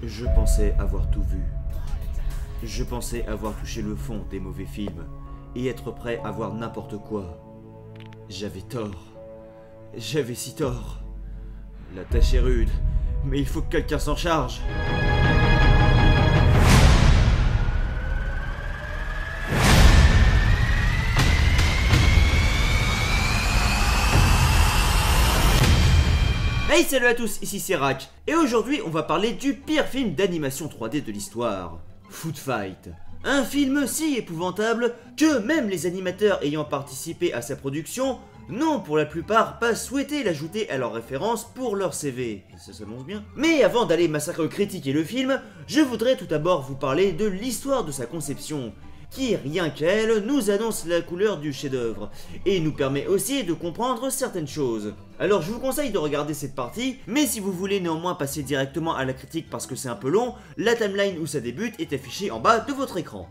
Je pensais avoir tout vu. Je pensais avoir touché le fond des mauvais films et être prêt à voir n'importe quoi. J'avais tort. J'avais si tort. La tâche est rude, mais il faut que quelqu'un s'en charge. Hey, salut à tous, ici c'est Rak, et aujourd'hui on va parler du pire film d'animation 3D de l'histoire, Foot Fight. Un film si épouvantable que même les animateurs ayant participé à sa production n'ont pour la plupart pas souhaité l'ajouter à leur référence pour leur CV. Ça s'annonce bien. Mais avant d'aller critiquer le film, je voudrais tout d'abord vous parler de l'histoire de sa conception, qui, rien qu'elle, nous annonce la couleur du chef-d'œuvre, et nous permet aussi de comprendre certaines choses. Alors je vous conseille de regarder cette partie, mais si vous voulez néanmoins passer directement à la critique parce que c'est un peu long, la timeline où ça débute est affichée en bas de votre écran.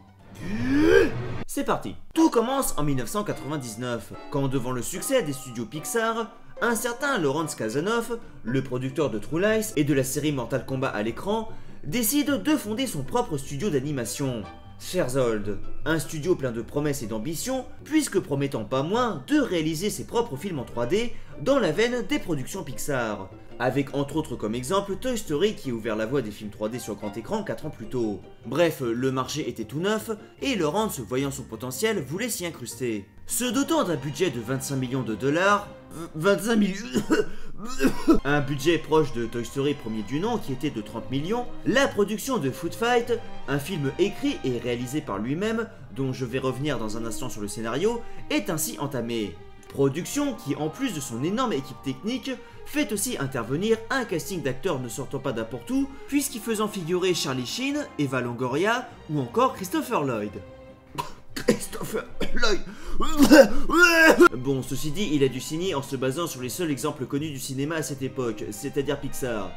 C'est parti. Tout commence en 1999, quand devant le succès des studios Pixar, un certain Lawrence Kasanoff, le producteur de True Lies et de la série Mortal Kombat à l'écran, décide de fonder son propre studio d'animation. Fairzold, un studio plein de promesses et d'ambition, puisque promettant pas moins de réaliser ses propres films en 3D dans la veine des productions Pixar, avec entre autres comme exemple Toy Story qui a ouvert la voie des films 3D sur grand écran 4 ans plus tôt. Bref, le marché était tout neuf, et Lawrence, voyant son potentiel, voulait s'y incruster. Se dotant d'un budget de 25 millions de dollars... 25 millions... un budget proche de Toy Story premier du nom qui était de 30 millions, la production de Foot Fight, un film écrit et réalisé par lui-même, dont je vais revenir dans un instant sur le scénario, est ainsi entamée. Production qui, en plus de son énorme équipe technique, fait aussi intervenir un casting d'acteurs ne sortant pas n'importe où, puisqu'y faisant figurer Charlie Sheen, Eva Longoria ou encore Christopher Lloyd. Christopher Lloyd. Bon, ceci dit, il a dû signer en se basant sur les seuls exemples connus du cinéma à cette époque, c'est-à-dire Pixar.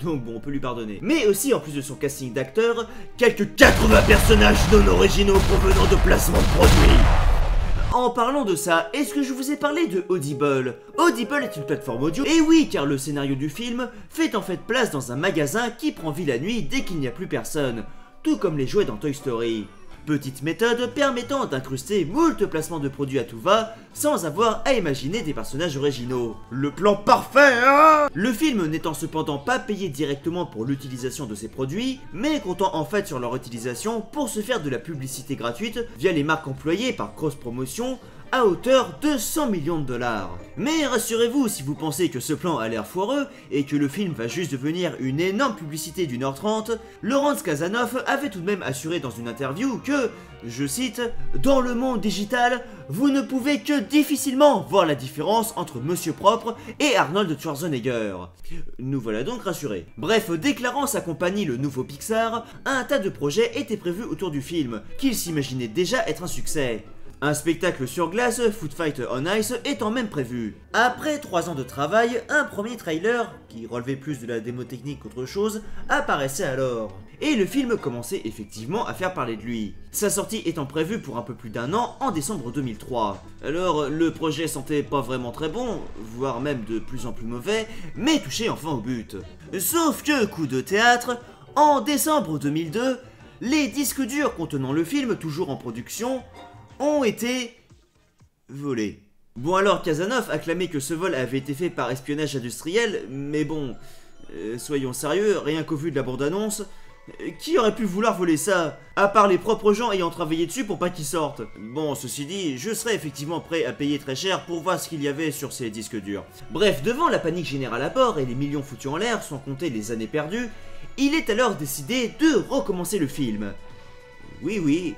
Donc bon, on peut lui pardonner. Mais aussi, en plus de son casting d'acteurs, quelques 80 personnages non originaux provenant de placements de produits. En parlant de ça, est-ce que je vous ai parlé de Audible? Audible est une plateforme audio, et oui, car le scénario du film fait en fait place dans un magasin qui prend vie la nuit dès qu'il n'y a plus personne, tout comme les jouets dans Toy Story. Petite méthode permettant d'incruster moult placements de produits à tout va, sans avoir à imaginer des personnages originaux. Le plan parfait, hein? Le film n'étant cependant pas payé directement pour l'utilisation de ces produits, mais comptant en fait sur leur utilisation pour se faire de la publicité gratuite via les marques employées par Cross Promotion, à hauteur de 100 millions de dollars. Mais rassurez-vous, si vous pensez que ce plan a l'air foireux et que le film va juste devenir une énorme publicité d'1h30, Lawrence Kasanoff avait tout de même assuré dans une interview que, je cite, « Dans le monde digital, vous ne pouvez que difficilement voir la différence entre Monsieur Propre et Arnold Schwarzenegger. » Nous voilà donc rassurés. Bref, déclarant sa compagnie le nouveau Pixar, un tas de projets étaient prévus autour du film, qu'il s'imaginait déjà être un succès. Un spectacle sur glace, Foot Fight on Ice, étant même prévu. Après 3 ans de travail, un premier trailer, qui relevait plus de la démo technique qu'autre chose, apparaissait alors. Et le film commençait effectivement à faire parler de lui. Sa sortie étant prévue pour un peu plus d'1 an en décembre 2003. Alors le projet sentait pas vraiment très bon, voire même de plus en plus mauvais, mais touchait enfin au but. Sauf que, coup de théâtre, en décembre 2002, les disques durs contenant le film, toujours en production, ont été volés. Bon alors, Kasanoff a clamé que ce vol avait été fait par espionnage industriel, mais bon, soyons sérieux, rien qu'au vu de la bande-annonce, qui aurait pu vouloir voler ça, à part les propres gens ayant travaillé dessus pour pas qu'ils sortent? Bon, ceci dit, je serais effectivement prêt à payer très cher pour voir ce qu'il y avait sur ces disques durs. Bref, devant la panique générale à bord et les millions foutus en l'air, sans compter les années perdues, il est alors décidé de recommencer le film. Oui,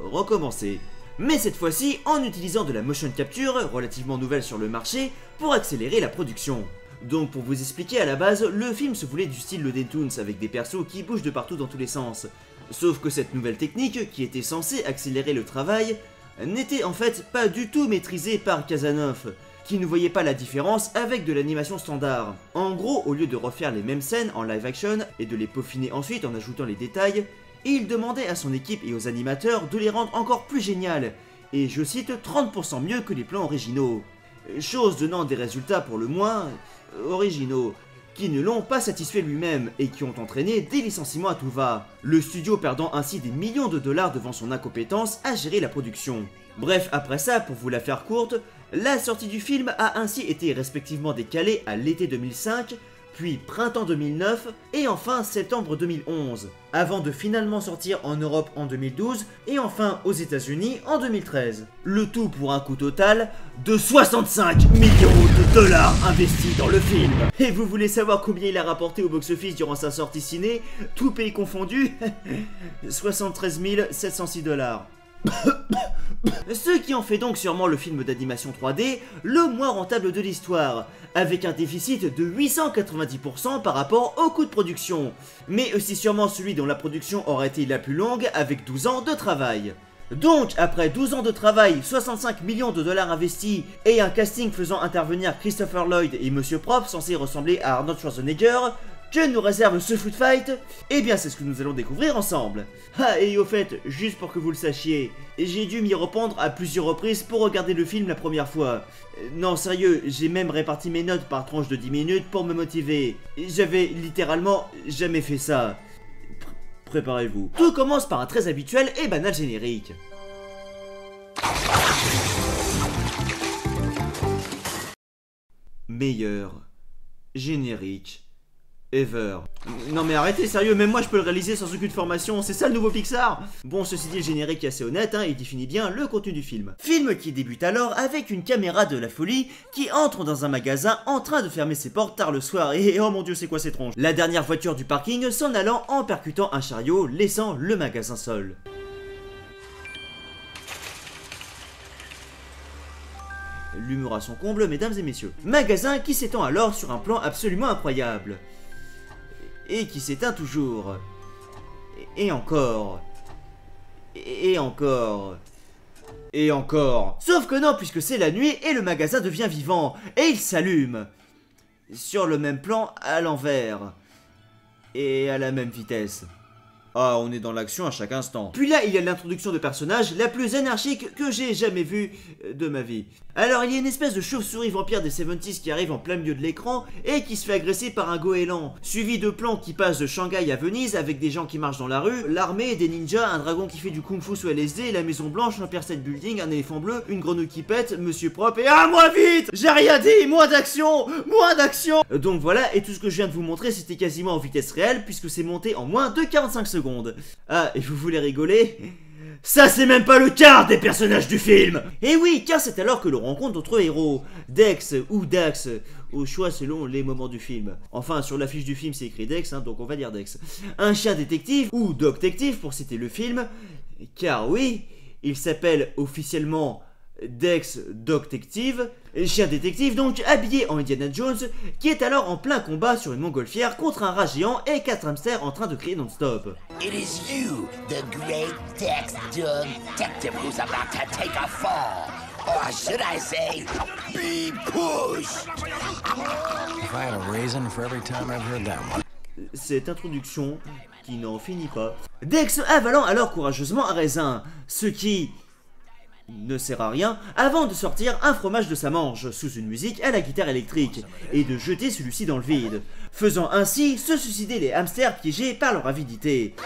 recommencer. Mais cette fois-ci en utilisant de la motion capture, relativement nouvelle sur le marché, pour accélérer la production. Donc pour vous expliquer, à la base, le film se voulait du style Looney Tunes avec des persos qui bougent de partout dans tous les sens. Sauf que cette nouvelle technique, qui était censée accélérer le travail, n'était en fait pas du tout maîtrisée par Kasanoff, qui ne voyait pas la différence avec de l'animation standard. En gros, au lieu de refaire les mêmes scènes en live action et de les peaufiner ensuite en ajoutant les détails, il demandait à son équipe et aux animateurs de les rendre encore plus géniales, et je cite 30% mieux que les plans originaux. Chose donnant des résultats pour le moins originaux. qui ne l'ont pas satisfait lui-même et qui ont entraîné des licenciements à tout va, le studio perdant ainsi des millions de dollars devant son incompétence à gérer la production. Bref, après ça, pour vous la faire courte, la sortie du film a ainsi été respectivement décalée à l'été 2005, puis printemps 2009 et enfin septembre 2011, avant de finalement sortir en Europe en 2012 et enfin aux États-Unis en 2013. Le tout pour un coût total de 65 millions de dollars investis dans le film. Et vous voulez savoir combien il a rapporté au box-office durant sa sortie ciné, tout pays confondu? 73 706 dollars. Ce qui en fait donc sûrement le film d'animation 3D le moins rentable de l'histoire, avec un déficit de 890% par rapport au coût de production, mais aussi sûrement celui dont la production aurait été la plus longue avec 12 ans de travail. Donc, après 12 ans de travail, 65 millions de dollars investis et un casting faisant intervenir Christopher Lloyd et Monsieur Propre censé ressembler à Arnold Schwarzenegger, que nous réserve ce Food Fight? Eh bien c'est ce que nous allons découvrir ensemble. Ah, et au fait, juste pour que vous le sachiez, j'ai dû m'y reprendre à plusieurs reprises pour regarder le film la première fois. Non sérieux, j'ai même réparti mes notes par tranche de 10 minutes pour me motiver. J'avais littéralement jamais fait ça. Préparez-vous. Tout commence par un très habituel et banal générique. Meilleur générique ever. Non mais arrêtez, sérieux, même moi je peux le réaliser sans aucune formation, c'est ça le nouveau Pixar? Bon, ceci dit, le générique est assez honnête, hein, il définit bien le contenu du film. Film qui débute alors avec une caméra de la folie qui entre dans un magasin en train de fermer ses portes tard le soir, et oh mon dieu, c'est quoi ces tronches? La dernière voiture du parking s'en allant en percutant un chariot, laissant le magasin seul. L'humour à son comble, mesdames et messieurs. Magasin qui s'étend alors sur un plan absolument incroyable. Et qui s'éteint toujours. Et encore. Et encore. Et encore. Sauf que non, puisque c'est la nuit et le magasin devient vivant. Et il s'allume. Sur le même plan, à l'envers. Et à la même vitesse. Ah, on est dans l'action à chaque instant. Puis là, il y a l'introduction de personnage la plus anarchique que j'ai jamais vue de ma vie. Alors, il y a une espèce de chauve-souris vampire des 70s qui arrive en plein milieu de l'écran et qui se fait agresser par un goéland, suivi de plans qui passent de Shanghai à Venise avec des gens qui marchent dans la rue, l'armée, des ninjas, un dragon qui fait du kung-fu sous LSD, la maison blanche, l'Empire State Building, un éléphant bleu, une grenouille qui pète, Monsieur Propre et ah, moi vite! J'ai rien dit! Moins d'action! Moins d'action! Donc voilà, et tout ce que je viens de vous montrer, c'était quasiment en vitesse réelle puisque c'est monté en moins de 45 secondes. Ah, et vous voulez rigoler? Ça c'est même pas le quart des personnages du film! Et oui, car c'est alors que l'on rencontre d'autres héros, Dex ou Dax, au choix selon les moments du film. Enfin, sur l'affiche du film c'est écrit Dex, hein, donc on va dire Dex. Un chien détective, ou Dog-Tective pour citer le film, car oui, il s'appelle officiellement Dex Dog-Tective, chien détective donc habillé en Indiana Jones, qui est alors en plein combat sur une montgolfière contre un rat géant et 4 hamsters en train de crier non-stop. It is you, the great Dex Dog-Tective, who's about to take a fall. Or should I say, be pushed. If I had a raisin for every time I've heard that one. Cette introduction qui n'en finit pas. Dex avalant alors courageusement un raisin, ce qui ne sert à rien, avant de sortir un fromage de sa manche, sous une musique à la guitare électrique, et de jeter celui-ci dans le vide, faisant ainsi se suicider les hamsters piégés par leur avidité.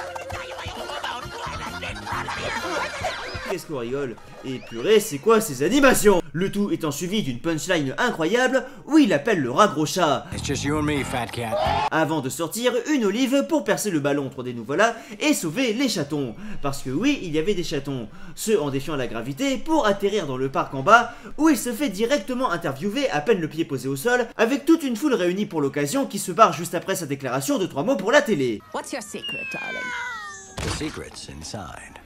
Qu'est-ce qu'on rigole? Et purée, c'est quoi ces animations? Le tout étant suivi d'une punchline incroyable où il appelle le rat gros chat. It's just you and me, fat cat. Avant de sortir une olive pour percer le ballon 3D nous voilà et sauver les chatons. Parce que oui, il y avait des chatons. Ceux en défiant la gravité pour atterrir dans le parc en bas où il se fait directement interviewer à peine le pied posé au sol avec toute une foule réunie pour l'occasion qui se barre juste après sa déclaration de 3 mots pour la télé. What's your secret, darling? The secret's inside.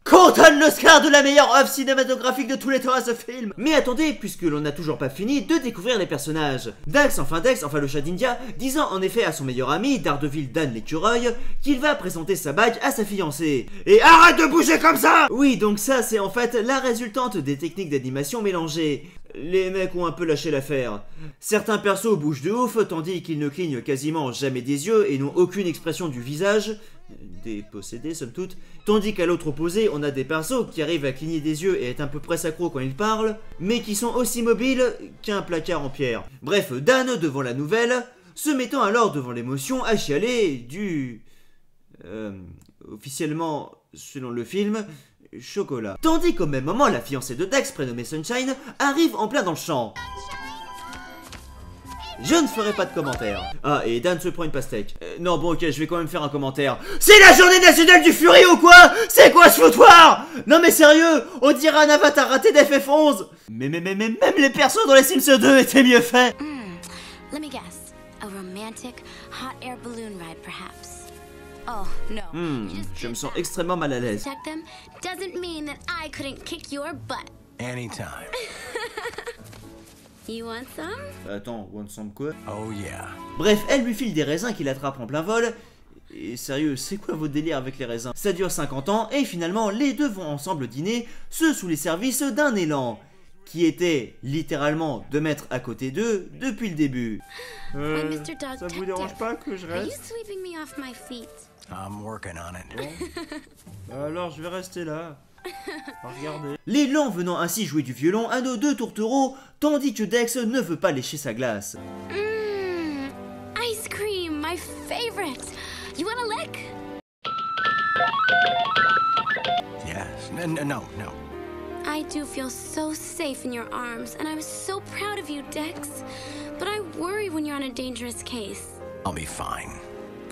Qu'on donne l'Oscar de la meilleure œuvre cinématographique de tous les temps à ce film. Mais attendez, puisque l'on n'a toujours pas fini de découvrir les personnages. Dex, enfin le chat d'India, disant en effet à son meilleur ami, Daredevil Dan l'écureuil, qu'il va présenter sa bague à sa fiancée. Et arrête de bouger comme ça! Oui, donc ça c'est en fait la résultante des techniques d'animation mélangées. Les mecs ont un peu lâché l'affaire. Certains persos bougent de ouf, tandis qu'ils ne clignent quasiment jamais des yeux et n'ont aucune expression du visage, dépossédé somme toute, tandis qu'à l'autre opposé, on a des persos qui arrivent à cligner des yeux et être à peu près sacro quand ils parlent, mais qui sont aussi mobiles qu'un placard en pierre. Bref, Dan, devant la nouvelle, se mettant alors devant l'émotion à chialer du... officiellement, selon le film, chocolat. Tandis qu'au même moment, la fiancée de Dex, prénommée Sunshine, arrive en plein dans le champ. Je ne ferai pas de commentaire. Ah, et Dan se prend une pastèque. Non, bon, ok, je vais quand même faire un commentaire. C'est la journée nationale du Fury ou quoi? C'est quoi ce foutoir? Non mais sérieux, on dirait un avatar raté d'FF11. Mais même les persos dans les Sims 2 étaient mieux faits. Let me guess. A romantic hot air balloon ride, perhaps. Oh, no. Je me sens extrêmement mal à l'aise. Check them doesn't mean that I couldn't kick your butt. Anytime. You want some? Attends, want some quoi? Oh yeah. Bref, elle lui file des raisins qu'il attrape en plein vol. Et sérieux, c'est quoi votre délire avec les raisins? Ça dure 50 ans et finalement les deux vont ensemble dîner, ce sous les services d'un élan, qui était littéralement 2 mètres à côté d'eux depuis le début. Ça vous dérange pas que je Are you reste? sweeping me off my feet? I'm working on it. Alors je vais rester là. Regardez. L'élan venant ainsi jouer du violon à nos deux tourtereaux, tandis que Dex ne veut pas lécher sa glace. Ice cream, my favorite. You want a lick? Yes. No. I do feel so safe in your arms, and I was so proud of you, Dex. But I worry when you're on a dangerous case. I'll be fine.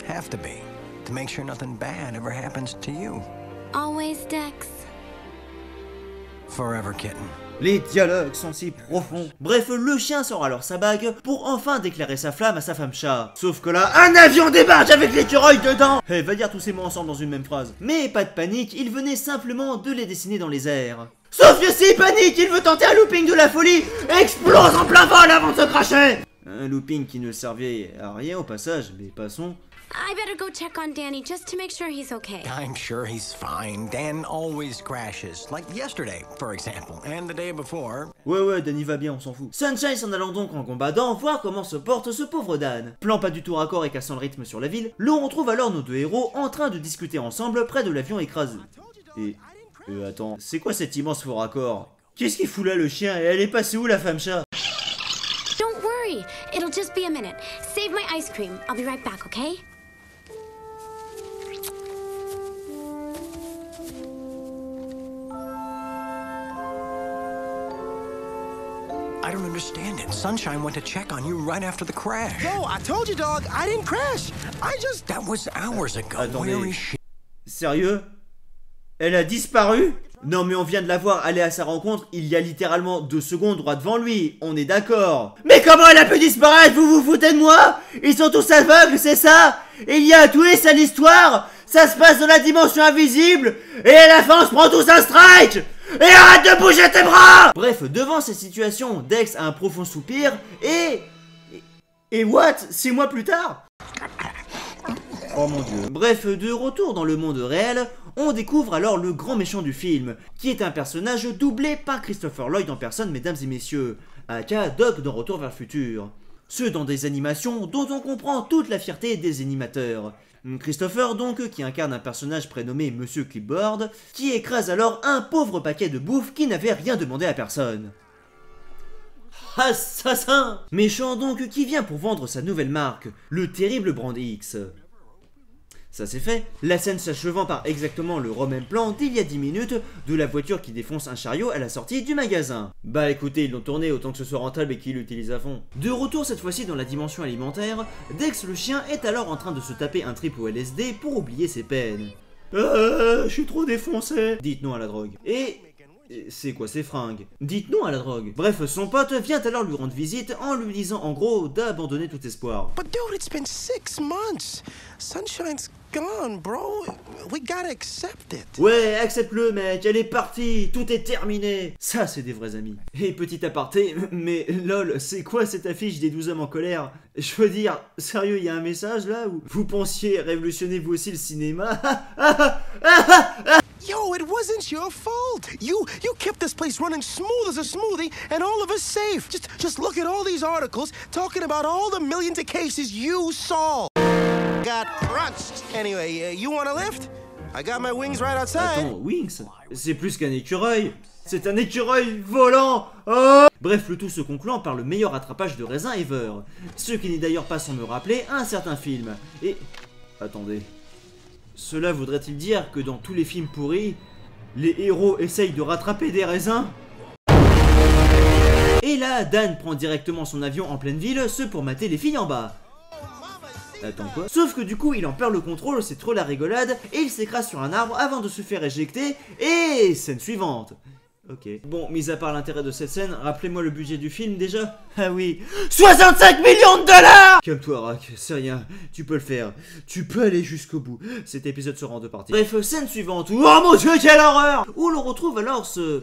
Have to be. To make sure nothing bad ever happens to you. Always, Dex. Forever, kitten. Les dialogues sont si profonds. Bref, le chien sort alors sa bague pour enfin déclarer sa flamme à sa femme chat. Sauf que là, un avion débarque avec l'écureuil dedans. Va dire tous ces mots ensemble dans une même phrase. Mais pas de panique, il venait simplement de les dessiner dans les airs. Sauf que s'il panique, il veut tenter un looping de la folie, explose en plein vol avant de se cracher. Un looping qui ne servait à rien au passage, mais passons. I better go check on Danny just to make sure he's okay. I'm sure he's fine. Dan always crashes. Like yesterday, for example, and the day before. Ouais, Danny va bien, on s'en fout. Sunshine s'en allant donc en combattant, voir comment se porte ce pauvre Dan. Plan pas du tout raccord et cassant le rythme sur la ville, l'on retrouve alors nos deux héros en train de discuter ensemble près de l'avion écrasé. Et... attends, c'est quoi cet immense faux raccord? Qu'est-ce qu'il fout là le chien? Et elle est passée où la femme chat? Don't worry, it'll just be a minute. Save my ice cream. I'll be right back, okay? I don't understand it. Sunshine went to check on you right after the crash. No, I told you, dog. I didn't crash. I just... That was hours ago. Attendez. Where is she? Sérieux? Elle a disparu? Non mais on vient de la voir aller à sa rencontre il y a littéralement 2 secondes droit devant lui, on est d'accord. Mais comment elle a pu disparaître? Vous vous foutez de moi? Ils sont tous aveugles, c'est ça? Il y a un twist à l'histoire? Ça se passe dans la dimension invisible? Et à la fin on se prend tous un strike? Et arrête de bouger tes bras! Bref, devant cette situation, Dex a un profond soupir et what? 6 mois plus tard? Oh mon dieu. Bref, de retour dans le monde réel, on découvre alors le grand méchant du film, qui est un personnage doublé par Christopher Lloyd en personne, mesdames et messieurs, aka Doc dans Retour vers le futur. Ce dans des animations dont on comprend toute la fierté des animateurs. Christopher donc, qui incarne un personnage prénommé Monsieur Clipboard, qui écrase alors un pauvre paquet de bouffe qui n'avait rien demandé à personne. Assassin! Méchant donc qui vient pour vendre sa nouvelle marque, le terrible Brand X. Ça c'est fait, la scène s'achevant par exactement le même plan d'il y a 10 minutes de la voiture qui défonce un chariot à la sortie du magasin. Bah écoutez, ils l'ont tourné autant que ce soit rentable et qu'ils l'utilisent à fond. De retour cette fois-ci dans la dimension alimentaire, Dex le chien est alors en train de se taper un trip au LSD pour oublier ses peines. Je suis trop défoncé. Dites non à la drogue. Et... c'est quoi ces fringues? Dites non à la drogue. Bref, son pote vient alors lui rendre visite en lui disant en gros d'abandonner tout espoir. But dude, it's been 6 months. Sunshine's gone, bro. We gotta accept it. Ouais, accepte-le mec, elle est partie, tout est terminé. Ça, c'est des vrais amis. Et petit aparté, mais lol, c'est quoi cette affiche des 12 hommes en colère? Je veux dire, sérieux, il y a un message là où vous pensiez révolutionner vous aussi le cinéma? Yo, it wasn't your fault. You kept this place running smooth as a smoothie and all of us safe. Just look at all these articles talking about all the millions of cases you solved. got crunched. Anyway, you want a lift? I got my wings right outside. Attends, Wings? C'est plus qu'un écureuil. C'est un écureuil volant. Oh. Bref, le tout se concluant par le meilleur rattrapage de raisin ever. Ce qui n'est d'ailleurs pas sans me rappeler un certain film. Et... attendez. Cela voudrait-il dire que dans tous les films pourris, les héros essayent de rattraper des raisins? Et là, Dan prend directement son avion en pleine ville, ce pour mater les filles en bas. Attends quoi? Sauf que du coup, il en perd le contrôle, c'est trop la rigolade, et il s'écrase sur un arbre avant de se faire éjecter, et scène suivante. Ok. Bon, mis à part l'intérêt de cette scène, rappelez-moi le budget du film déjà? Ah oui, 65 millions de dollars! Calme-toi, Rack, c'est rien, tu peux le faire. Tu peux aller jusqu'au bout. Cet épisode sera en 2 parties. Bref, scène suivante. Oh mon dieu, quelle horreur! Où l'on retrouve alors ce...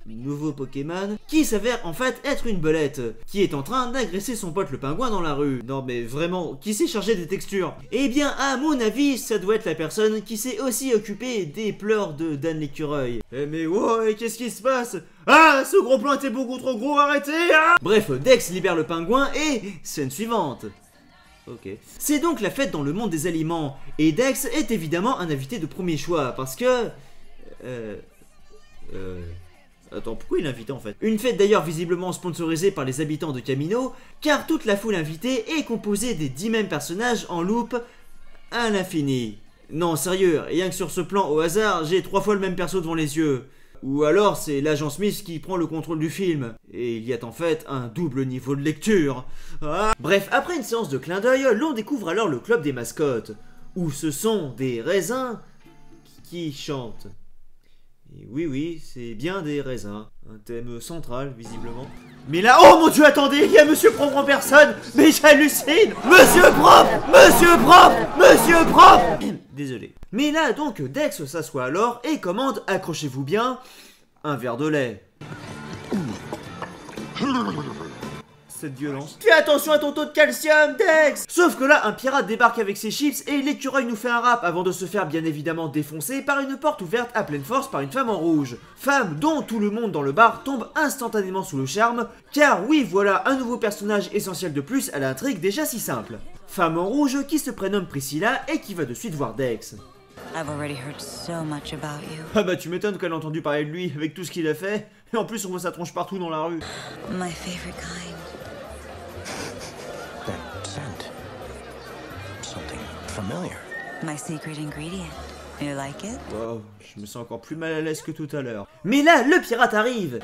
nouveau Pokémon, qui s'avère en fait être une belette, qui est en train d'agresser son pote le pingouin dans la rue. Non mais vraiment, qui s'est chargé des textures? Eh bien, à mon avis, ça doit être la personne qui s'est aussi occupée des pleurs de Dan l'écureuil. Eh mais wow, qu'est-ce qui se passe? Ah, ce gros plan était beaucoup trop gros, arrêtez hein. Bref, Dex libère le pingouin et... scène suivante. Ok. C'est donc la fête dans le monde des aliments, et Dex est évidemment un invité de premier choix, parce que... Attends, pourquoi il est invité en fait? Une fête d'ailleurs visiblement sponsorisée par les habitants de Camino, car toute la foule invitée est composée des 10 mêmes personnages en loop à l'infini. Non, sérieux, rien que sur ce plan au hasard, j'ai 3 fois le même perso devant les yeux. Ou alors c'est l'agent Smith qui prend le contrôle du film. Et il y a en fait un double niveau de lecture. Ah. Bref, après une séance de clin d'œil, l'on découvre alors le club des mascottes, où ce sont des raisins qui chantent. Et oui, c'est bien des raisins. Un thème central, visiblement. Mais là, oh mon dieu, attendez, il y a Monsieur Propre en personne. Mais j'hallucine. Monsieur Propre, Monsieur Propre, Monsieur Propre. Désolé. Mais là, donc, Dex s'assoit alors et commande, accrochez-vous bien, un verre de lait. Cette violence. Fais attention à ton taux de calcium, Dex! Sauf que là, un pirate débarque avec ses chips et l'écureuil nous fait un rap avant de se faire bien évidemment défoncer par une porte ouverte à pleine force par une femme en rouge. Femme dont tout le monde dans le bar tombe instantanément sous le charme, car oui, voilà un nouveau personnage essentiel de plus à l'intrigue déjà si simple. Femme en rouge qui se prénomme Priscilla et qui va de suite voir Dex. I've already heard so much about you. Ah bah tu m'étonnes qu'elle a entendu parler de lui avec tout ce qu'il a fait, et en plus on voit sa tronche partout dans la rue. My favorite kind. That scent. Something familiar. My secret ingredient. You like it? Wow, je me sens encore plus mal à l'aise que tout à l'heure. Mais là, le pirate arrive.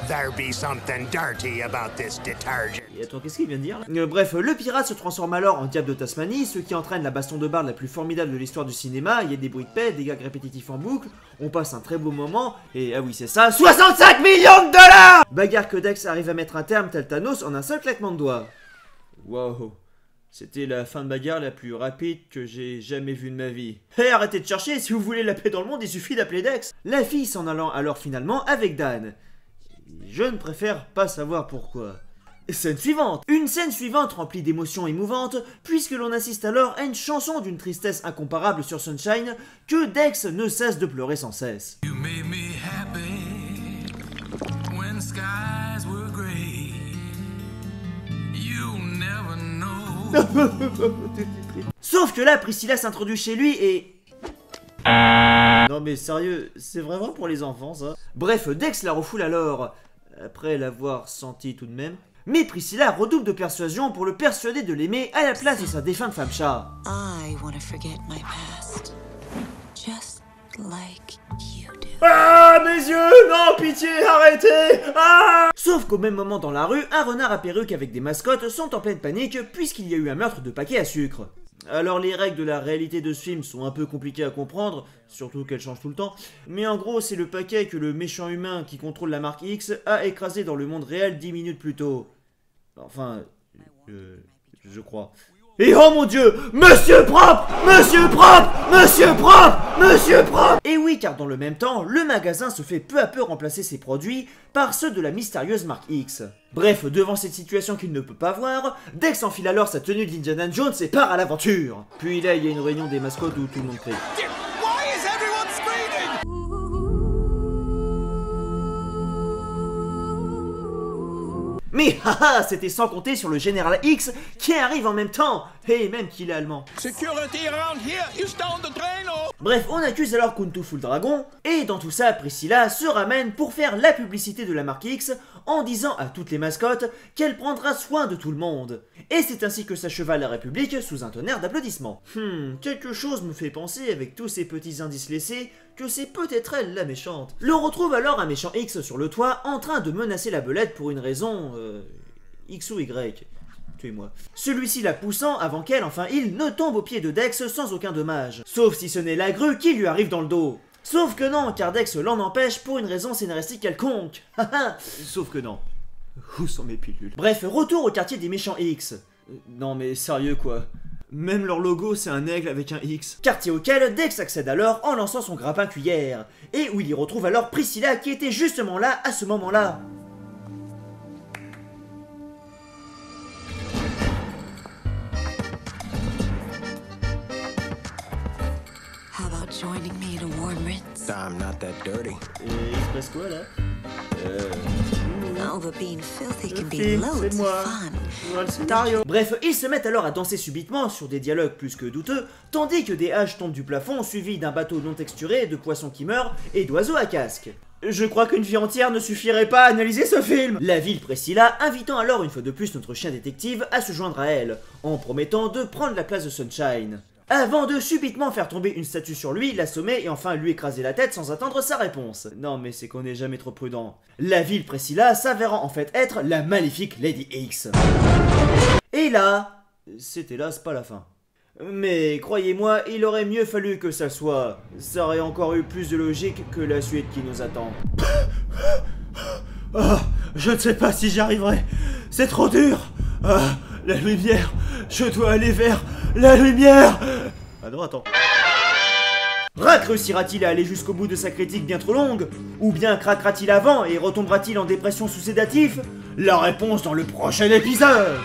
There be something dirty about this detergent. Et attends, qu'est-ce qu'il vient de dire là? Bref, le pirate se transforme alors en diable de Tasmanie, ce qui entraîne la baston de barde la plus formidable de l'histoire du cinéma. Il y a des bruits de paix, des gags répétitifs en boucle, on passe un très beau moment, et ah oui c'est ça, 65 millions de dollars! Bagarre que Dex arrive à mettre un terme tel Thanos en un seul claquement de doigts. Wow, c'était la fin de bagarre la plus rapide que j'ai jamais vue de ma vie. Hé, arrêtez de chercher, si vous voulez la paix dans le monde, il suffit d'appeler Dex. La fille s'en allant alors finalement avec Dan. Je ne préfère pas savoir pourquoi. Scène suivante. Une scène suivante remplie d'émotions émouvantes, puisque l'on assiste alors à une chanson d'une tristesse incomparable sur Sunshine, que Dex ne cesse de pleurer sans cesse. You made me happy when skies were gray. You never know. Sauf que là, Priscilla s'introduit chez lui et... Non mais sérieux, c'est vraiment pour les enfants ça. Bref, Dex la refoule alors, après l'avoir senti tout de même. Mais Priscilla redouble de persuasion pour le persuader de l'aimer à la place de sa défunte femme chat. I want to forget my past. Just like you do. Ah mes yeux, non pitié, arrêtez. Ah. Sauf qu'au même moment dans la rue, un renard à perruque avec des mascottes sont en pleine panique puisqu'il y a eu un meurtre de paquets à sucre. Alors les règles de la réalité de ce film sont un peu compliquées à comprendre, surtout qu'elles changent tout le temps, mais en gros c'est le paquet que le méchant humain qui contrôle la marque X a écrasé dans le monde réel 10 minutes plus tôt. Enfin, je crois. Et oh mon dieu, Monsieur Propre, Monsieur Propre, Monsieur Propre, Monsieur Propre. Et oui, car dans le même temps, le magasin se fait peu à peu remplacer ses produits par ceux de la mystérieuse marque X. Bref, devant cette situation qu'il ne peut pas voir, Dex enfile alors sa tenue d'Indiana Jones et part à l'aventure. Puis là, il y a une réunion des mascottes où tout le monde crie. Mais haha, c'était sans compter sur le général X qui arrive en même temps, et même qu'il est allemand. Security around here is down the drain. Bref, on accuse alors Kuntu Full Dragon, et dans tout ça, Priscilla se ramène pour faire la publicité de la marque X en disant à toutes les mascottes qu'elle prendra soin de tout le monde. Et c'est ainsi que s'acheva la République sous un tonnerre d'applaudissements. Quelque chose me fait penser avec tous ces petits indices laissés que c'est peut-être elle la méchante. L'on retrouve alors un méchant X sur le toit en train de menacer la belette pour une raison... X ou Y. Tuez-moi. Celui-ci la poussant avant qu'elle, enfin il, ne tombe aux pieds de Dex sans aucun dommage. Sauf si ce n'est la grue qui lui arrive dans le dos. Sauf que non, car Dex l'en empêche pour une raison scénaristique quelconque. Sauf que non. Où sont mes pilules? Bref, retour au quartier des méchants X. Non mais sérieux quoi. Même leur logo c'est un aigle avec un X. Quartier auquel Dex accède alors en lançant son grappin cuillère. Et où il y retrouve alors Priscilla qui était justement là à ce moment-là. Joining me in a warm rinse. I'm not that dirty. Et il se passe quoi là? Oh, but being filthy can be Film, loads c'est moi. of fun. Voilà le scénario. Bref, ils se mettent alors à danser subitement sur des dialogues plus que douteux, tandis que des haches tombent du plafond suivis d'un bateau non texturé, de poissons qui meurent et d'oiseaux à casque. Je crois qu'une vie entière ne suffirait pas à analyser ce film. La ville Priscilla invitant alors une fois de plus notre chien détective à se joindre à elle, en promettant de prendre la place de Sunshine. Avant de subitement faire tomber une statue sur lui, l'assommer et enfin lui écraser la tête sans attendre sa réponse. Non mais c'est qu'on n'est jamais trop prudent. La ville Priscilla s'avérant en fait être la maléfique Lady X. Et là, c'est hélas pas la fin. Mais croyez-moi, il aurait mieux fallu que ça soit. Ça aurait encore eu plus de logique que la suite qui nous attend. Oh, je ne sais pas si j'y arriverai. C'est trop dur. Ah, la lumière. Je dois aller vers la lumière. Ah non, attends. Rack réussira-t-il à aller jusqu'au bout de sa critique bien trop longue? Ou bien craquera-t-il avant et retombera-t-il en dépression sous sédatif? La réponse dans le prochain épisode.